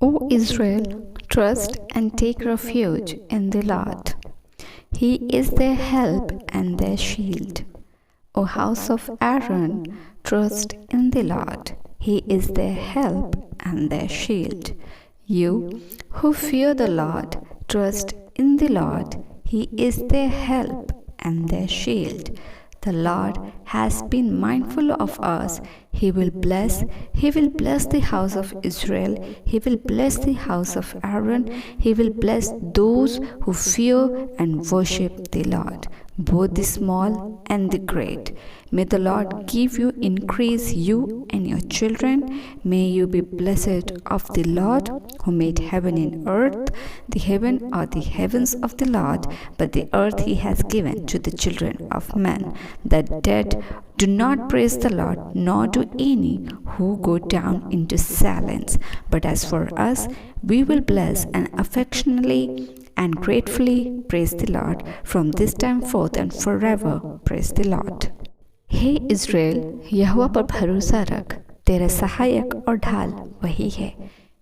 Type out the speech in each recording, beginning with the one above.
O Israel, trust and take refuge in the Lord. He is their help and their shield. O house of Aaron, trust in the Lord. He is their help and their shield. You who fear the Lord, trust in the Lord. He is their help and their shield. The Lord has been mindful of us. He will bless the house of Israel. He will bless the house of Aaron. He will bless those who fear and worship the Lord, both the small and the great. May the Lord give you increase, you and your children. May you be blessed of the Lord, who made heaven and earth. The heaven are the heavens of the Lord, but the earth he has given to the children of men. The dead do not praise the Lord, nor do any who go down into silence. But as for us, we will bless and affectionately and gratefully praise the Lord from this time forth and forever. Praise the Lord. हे Israel, यहोवा पर भरोसा रख, तेरा सहायक और ढाल वही है।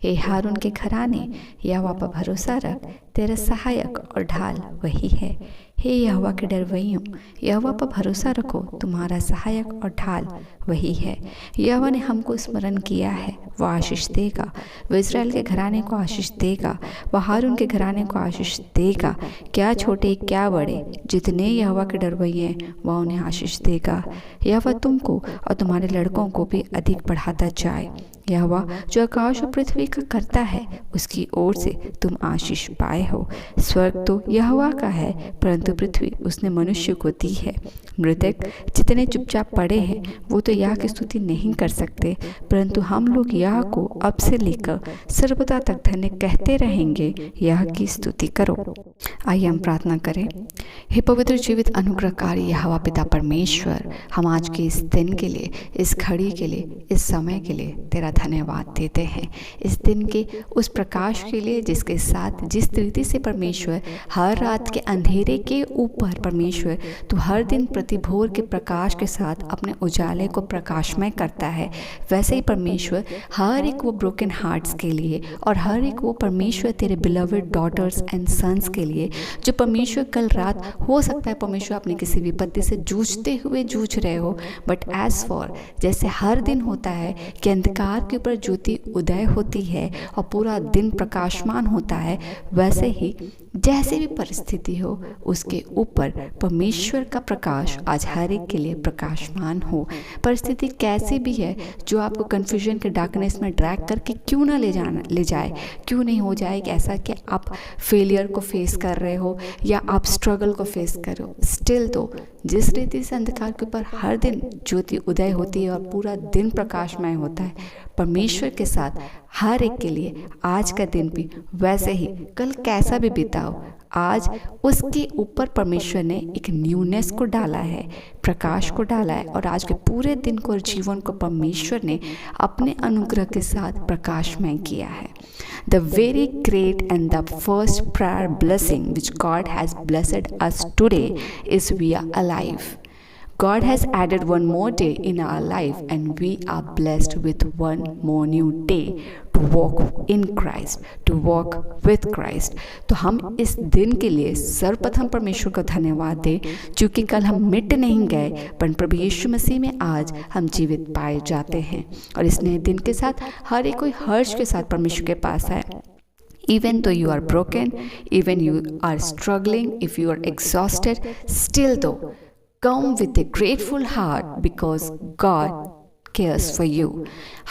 हे हारून के घराने, यहोवा पर भरोसा रख, तेरा सहायक और ढाल वही है। हे यहोवा के डरवैयों, यहोवा पर भरोसा रखो, तुम्हारा सहायक और ढाल वही है। यहोवा ने हमको स्मरण किया है, वह आशीष देगा। वह इज़राइल के घराने को आशीष देगा, वह हारून के घराने को आशीष देगा। क्या छोटे क्या बड़े, जितने यहोवा के डरवैये हैं, वह उन्हें आशीष देगा। यहोवा तुमको और तुम्हारे लड़कों को भी अधिक बढ़ाता जाए। यहोवा जो आकाश और पृथ्वी का करता है, उसकी ओर से तुम आशीष पाए हो। स्वर्ग तो यहोवा का है, परंतु पृथ्वी उसने मनुष्य को दी है। मृतक जितने चुपचाप पड़े हैं, वो तो यह की स्तुति नहीं कर सकते, परंतु हम लोग यह को अब से लेकर सर्वदा तक धन्य कहते रहेंगे। यह की स्तुति करो। आइए हम प्रार्थना करें। हे पवित्र जीवित अनुग्रहकारी यहोवा पिता परमेश्वर, हम आज के इस दिन के लिए, इस घड़ी के लिए, इस समय के लिए तेरा धन्यवाद देते हैं। इस दिन के उस प्रकाश के लिए जिसके साथ, जिस रीति से परमेश्वर हर रात के अंधेरे के ऊपर परमेश्वर तो हर दिन प्रतिभोर के प्रकाश के साथ अपने उजाले को प्रकाशमय करता है, वैसे ही परमेश्वर हर एक वो ब्रोकन हार्ट्स के लिए और हर एक वो परमेश्वर तेरे बिलवेड डॉटर्स एंड सन्स के लिए जो परमेश्वर कल रात हो सकता है परमेश्वर अपनी किसी विपत्ति से जूझ रहे हो, बट एज फॉर जैसे हर दिन होता है कि अंधकार के ऊपर ज्योति उदय होती है और पूरा दिन प्रकाशमान होता है, वैसे ही जैसे भी परिस्थिति हो उसके ऊपर परमेश्वर का प्रकाश आज हर एक के लिए प्रकाशमान हो। परिस्थिति कैसी भी है जो आपको कन्फ्यूजन के डार्कनेस में ड्रैग करके क्यों ना ले जाए, क्यों नहीं हो जाए कि ऐसा कि आप फेलियर को फेस कर रहे हो या आप स्ट्रगल को फेस कर रहे हो, स्टिल तो जिस रीति से अंधकार के ऊपर हर दिन ज्योति उदय होती है और पूरा दिन प्रकाशमय होता है, परमेश्वर के साथ हर एक के लिए आज का दिन भी वैसे ही कल कैसा भी बीता हो, आज उसके ऊपर परमेश्वर ने एक न्यूनेस को डाला है, प्रकाश को डाला है और आज के पूरे दिन को और जीवन को परमेश्वर ने अपने अनुग्रह के साथ प्रकाशमय किया है। The very great and the first prayer blessing which God has blessed us today is we are alive. God has added one more day in our life and we are blessed with one more new day to walk in Christ, to walk with Christ. तो हम इस दिन के लिए सर्वप्रथम परमेश्वर को धन्यवाद दें, क्योंकि कल हम मिट नहीं गए, पर प्रभु यीशु मसीह में आज हम जीवित पाए जाते हैं। और इस नए दिन के साथ हर एक कोई हर्ष के साथ परमेश्वर के पास है। Even though you are broken, even you are struggling, if you are exhausted, still though, come with a grateful heart because God cares for you.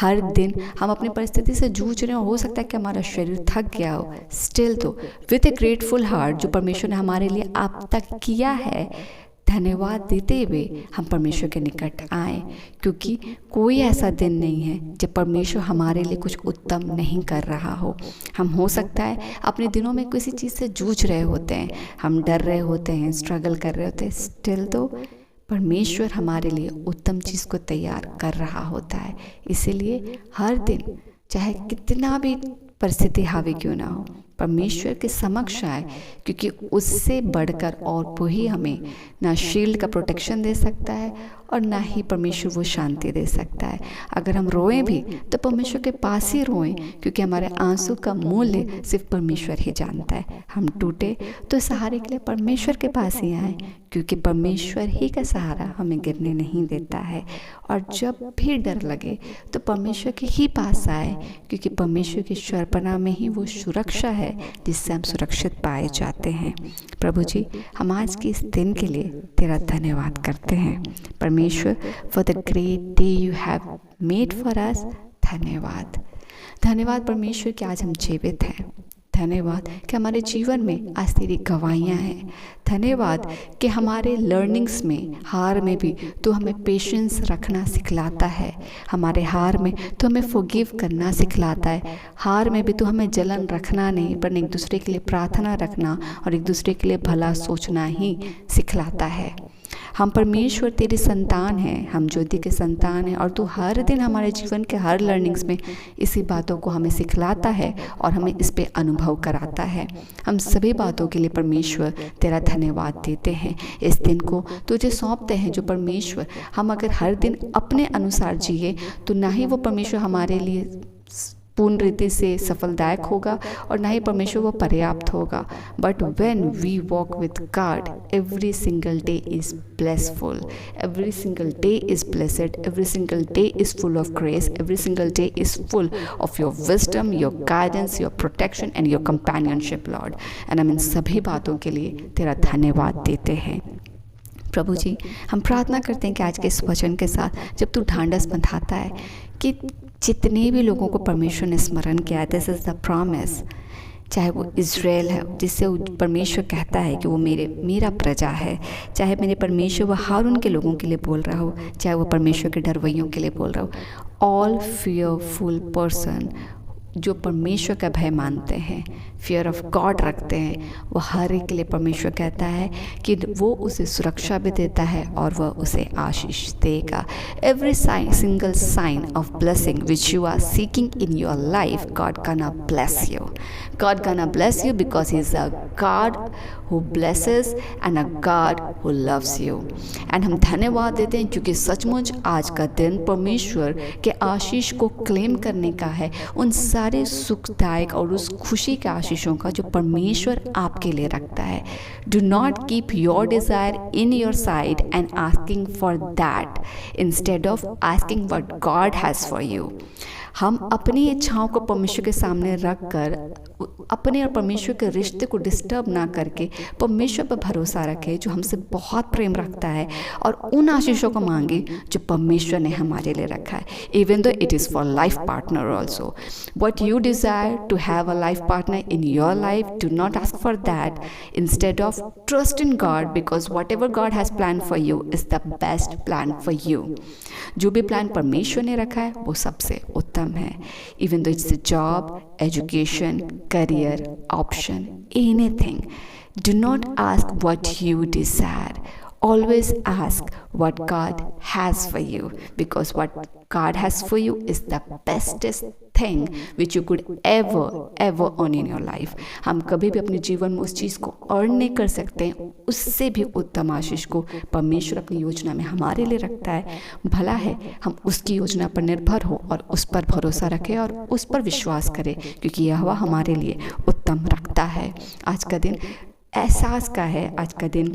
हर दिन हम अपनी परिस्थिति से जूझ रहे हो सकता है कि हमारा शरीर थक गया हो, स्टिल तो विद ए ग्रेटफुल हार्ट जो परमेश्वर ने हमारे लिए अब तक किया है, धन्यवाद देते हुए हम परमेश्वर के निकट आए, क्योंकि कोई ऐसा दिन नहीं है जब परमेश्वर हमारे लिए कुछ उत्तम नहीं कर रहा हो। हम हो सकता है अपने दिनों में किसी चीज़ से जूझ रहे होते हैं, हम डर रहे होते हैं, स्ट्रगल कर रहे होते हैं, स्टिल तो परमेश्वर हमारे लिए उत्तम चीज़ को तैयार कर रहा होता है। इसीलिए हर दिन चाहे कितना भी परिस्थिति हावी क्यों ना हो, परमेश्वर के समक्ष आए, क्योंकि उससे बढ़कर और वही हमें ना शील्ड का प्रोटेक्शन दे सकता है और ना ही परमेश्वर वो शांति दे सकता है। अगर हम रोएं भी तो परमेश्वर के पास ही रोएं, क्योंकि हमारे आंसू का मूल्य सिर्फ परमेश्वर ही जानता है। हम टूटे तो सहारे के लिए परमेश्वर के पास ही आए, क्योंकि परमेश्वर ही का सहारा हमें गिरने नहीं देता है। और जब भी डर लगे तो परमेश्वर के ही पास आए, क्योंकि परमेश्वर की शरणपनाह में ही वो सुरक्षा है जिससे हम सुरक्षित पाए जाते हैं। प्रभु जी, हम आज के इस दिन के लिए तेरा धन्यवाद करते हैं परमेश्वर, for the great day you have made for us. धन्यवाद, धन्यवाद परमेश्वर कि आज हम जीवित हैं। धन्यवाद कि हमारे जीवन में आज तेरी गवाहियाँ हैं। धन्यवाद कि हमारे लर्निंग्स में, हार में भी तू हमें पेशेंस रखना सिखलाता है। हमारे हार में तू हमें फॉरगिव करना सिखलाता है। हार में भी तू हमें जलन रखना नहीं, पर एक दूसरे के लिए प्रार्थना रखना और एक दूसरे के लिए भला सोचना ही सिखलाता है। हम परमेश्वर तेरी संतान हैं, हम ज्योति के संतान हैं, और तू हर दिन हमारे जीवन के हर लर्निंग्स में इसी बातों को हमें सिखलाता है और हमें इस पे अनुभव कराता है। हम सभी बातों के लिए परमेश्वर तेरा धन्यवाद देते हैं। इस दिन को तुझे सौंपते हैं जो परमेश्वर, हम अगर हर दिन अपने अनुसार जिए तो ना ही वो परमेश्वर हमारे लिए पूर्ण रीति से सफलदायक होगा और ना ही परमेश्वर वो पर्याप्त होगा। But when we walk with God, every single day is blessful, every single day is blessed, every single day is full of grace, every single day is full of your wisdom, your guidance, your protection and your companionship Lord. And हम इन सभी बातों के लिए तेरा धन्यवाद देते हैं। प्रभु जी, हम प्रार्थना करते हैं कि आज के इस वचन के साथ जब तू ढांढस बंधाता है कि जितने भी लोगों को परमेश्वर ने स्मरण किया, दिस इज़ द प्रॉमिस, चाहे वो इज़राइल है जिससे परमेश्वर कहता है कि वो मेरा प्रजा है, चाहे मेरे परमेश्वर वो हारून के लोगों के लिए बोल रहा हो, चाहे वो परमेश्वर के डरवैयों के लिए बोल रहा हो, ऑल फियरफुल पर्सन जो परमेश्वर का भय मानते हैं, फियर ऑफ गॉड रखते हैं, वो हर एक के लिए परमेश्वर कहता है कि वो उसे सुरक्षा भी देता है और वह उसे आशीष देगा। Every single sign of blessing which you are seeking in your life, God gonna bless you. God gonna bless you because He's a God who blesses and a God who loves you. And हम धन्यवाद देते हैं क्योंकि सचमुच आज का दिन परमेश्वर के आशीष को क्लेम करने का है, उन सारे सुखदायक और उस खुशी के आशीषों का जो परमेश्वर आपके लिए रखता है। Do not keep your desire in your side and asking for that instead of asking what God has for you. हम अपनी इच्छाओं को परमेश्वर के सामने रख कर अपने और परमेश्वर के रिश्ते को डिस्टर्ब ना करके परमेश्वर पर भरोसा रखें जो हमसे बहुत प्रेम रखता है, और उन आशीषों को मांगे जो परमेश्वर ने हमारे लिए रखा है, even though it is for life partner also. What you desire to have a life partner in your life, do not ask for that, instead of trust in God, because whatever God has plan for you is the best plan for you. जो भी plan परमेश्वर ने रखा है वो सबसे उत्तम है, इवन दो it's a job, education, career, option, anything. Do not ask what you desire. Always ask what God has for you, because what God has for you is the bestest thing which you could ever earn in your life. हम कभी भी अपने जीवन में उस चीज़ को earn नहीं कर सकते हैं, उससे भी उत्तम आशीष को परमेश्वर अपनी योजना में हमारे लिए रखता है। भला है हम उसकी योजना पर निर्भर हो और उस पर भरोसा रखें और उस पर विश्वास करें, क्योंकि यह हमारे लिए उत्तम रखता है। आज का दिन एहसास का है, आज का दिन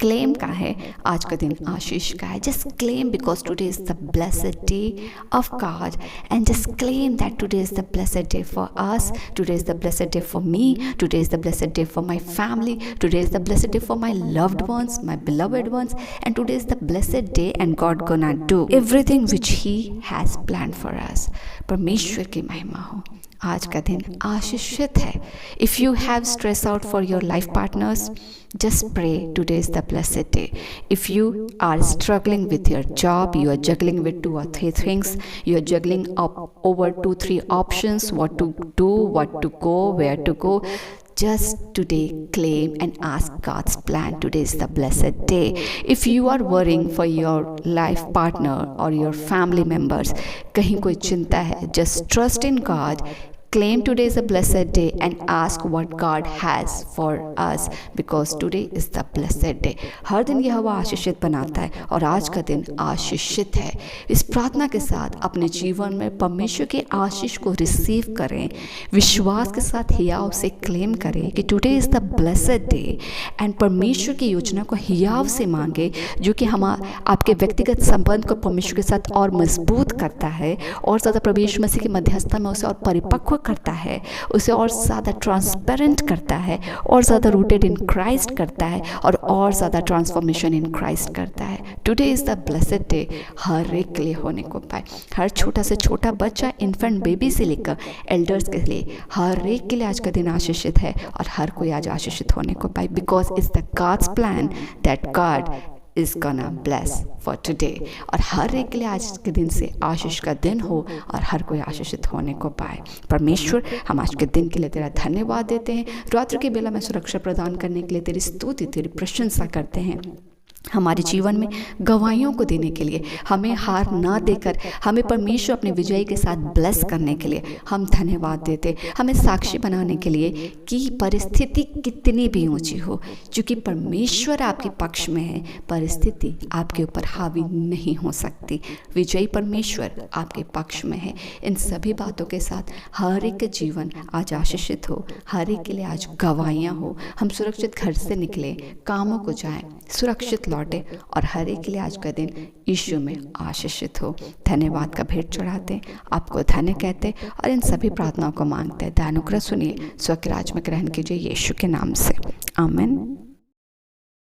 क्लेम का है, आज का दिन आशीष का है। Just claim because today is the blessed day of God, and just claim that today is the blessed day for us, today is the blessed day for me, today is the blessed day for my family, today is the blessed day for my loved ones, my beloved ones, and today is the blessed day and God gonna do everything which he has planned for us. परमेश्वर की महिमा हो। आज का दिन आशीषित है। If you have stress out for your life partners, just pray today is the blessed day. If you are struggling with your job, you are juggling with 2 or 3 things, you are juggling up over 2-3 options, what to do, what to go, where to go, just today claim and ask God's plan. Today is the blessed day. If you are worrying for your life partner or your family members, कहीं कोई चिंता है, just trust in God, Claim today is a blessed day and ask what God has for us because today is the blessed day. हर दिन यहोवा आशीषित बनाता है और आज का दिन आशीषित है। इस प्रार्थना के साथ अपने जीवन में परमेश्वर के आशीष को रिसीव करें, विश्वास के साथ हियाव से क्लेम करें कि today is the blessed day and परमेश्वर की योजना को हियाव से मांगे, जो कि हम आपके व्यक्तिगत संबंध को परमेश्वर के साथ और मजबूत करता है और ज़्यादा प्रभु यीशु मसीह की मध्यस्थता में उसे और परिपक्व करता है, उसे और ज़्यादा ट्रांसपेरेंट करता है, और ज़्यादा रूटेड इन क्राइस्ट करता है और ज़्यादा ट्रांसफॉर्मेशन इन क्राइस्ट करता है। Today is the blessed day हर एक के लिए होने को पाए। हर छोटा से छोटा बच्चा, इन्फेंट बेबी से लेकर एल्डर्स के लिए, हर एक के लिए आज का दिन आशीषित है और हर कोई आज आशीषित होने को पाए because it's the gods plan that God is gonna bless for today. और हर एक के लिए आज के दिन से आशीष का दिन हो और हर कोई आशीषित होने को पाए। परमेश्वर, हम आज के दिन के लिए तेरा धन्यवाद देते हैं। रात्रि की बेला में सुरक्षा प्रदान करने के लिए तेरी स्तुति, तेरी प्रशंसा करते हैं। हमारे जीवन में गवाहियों को देने के लिए, हमें हार ना देकर हमें परमेश्वर अपने विजय के साथ ब्लेस करने के लिए हम धन्यवाद देते। हमें साक्षी बनाने के लिए कि परिस्थिति कितनी भी ऊंची हो, क्योंकि परमेश्वर आपके पक्ष में है, परिस्थिति आपके ऊपर हावी नहीं हो सकती। विजयी परमेश्वर आपके पक्ष में है। इन सभी बातों के साथ हर एक जीवन आज आशीषित हो, हर एक के लिए आज गवाहियाँ हो। हम सुरक्षित घर से निकले, कामों को जाएं, सुरक्षित लौटे और हर एक के लिए आज का दिन यीशु में आशीषित हो। धन्यवाद का भेंट चढ़ाते, आपको धन्य कहते और इन सभी प्रार्थनाओं को मांगते। दयानुग्रह सुनिए, स्वर्ग राज्य में ग्रहण कीजिए यीशु के नाम से। आमीन।